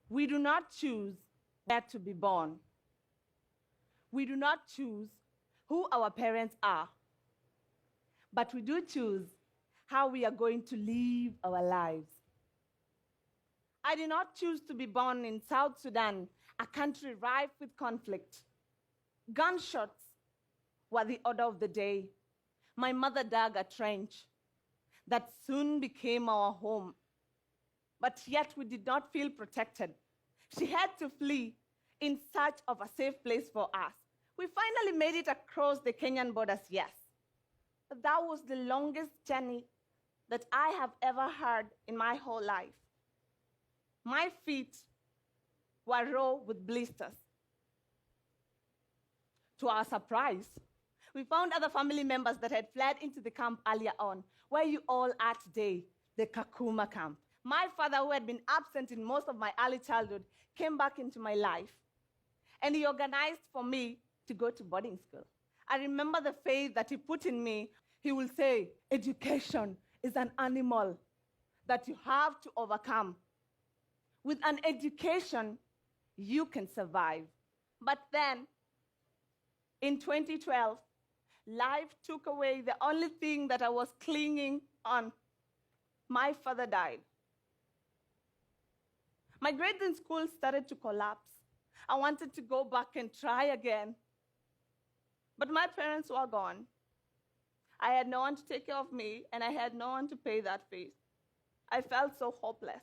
We do not choose where to be born. We do not choose who our parents are, but we do choose how we are going to live our lives. I did not choose to be born in South Sudan, a country rife with conflict. Gunshots were the order of the day. My mother dug a trench that soon became our home. But yet we did not feel protected. She had to flee in search of a safe place for us. We finally made it across the Kenyan borders, yes. But that was the longest journey that I have ever had in my whole life. My feet were raw with blisters. To our surprise, we found other family members that had fled into the camp earlier on, where you all are today, the Kakuma camp. My father, who had been absent in most of my early childhood, came back into my life. And he organized for me to go to boarding school. I remember the faith that he put in me. He will say, education is an animal that you have to overcome. With an education, you can survive. But then, in 2012, life took away the only thing that I was clinging on. My father died. My grades in school started to collapse. I wanted to go back and try again. But my parents were gone. I had no one to take care of me, and I had no one to pay that fees. I felt so hopeless.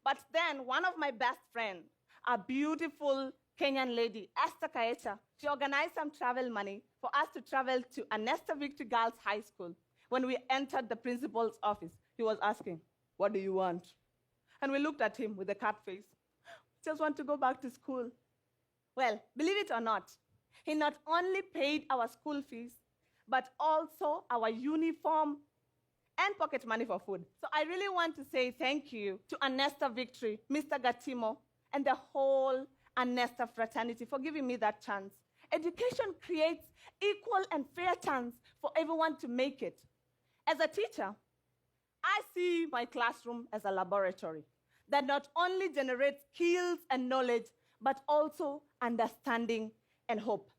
But then one of my best friends, a beautiful Kenyan lady, Esther Kaecha, she organized some travel money for us to travel to Anesta Victory Girls High School. When we entered the principal's office, he was asking, "What do you want?" And we looked at him with a cat face. "Just want to go back to school." Well, believe it or not, he not only paid our school fees, but also our uniform and pocket money for food. So I really want to say thank you to Anesta Victory, Mr. Gatimo, and the whole Anesta fraternity for giving me that chance. Education creates equal and fair chance for everyone to make it. As a teacher, I see my classroom as a laboratory that not only generates skills and knowledge, but also understanding and hope.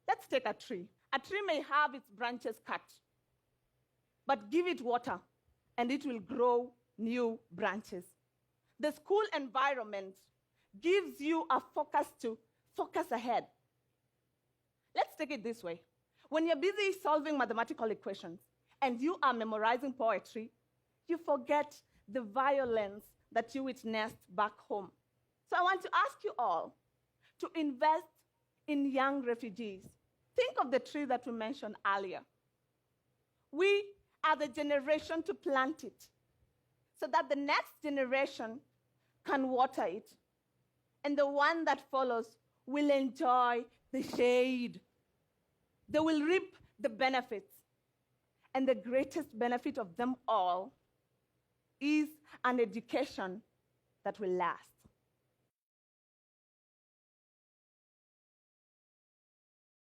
Let's take a tree. A tree may have its branches cut, but give it water, and it will grow new branches. The school environment gives you a focus to focus ahead. Let's take it this way. When you're busy solving mathematical equations and you are memorizing poetry, you forget the violence that you witnessed back home. So I want to ask you all to invest in young refugees. Think of the tree that we mentioned earlier. We are the generation to plant it so that the next generation can water it, and the one that follows will enjoy the shade. They will reap the benefits. And the greatest benefit of them all is an education that will last.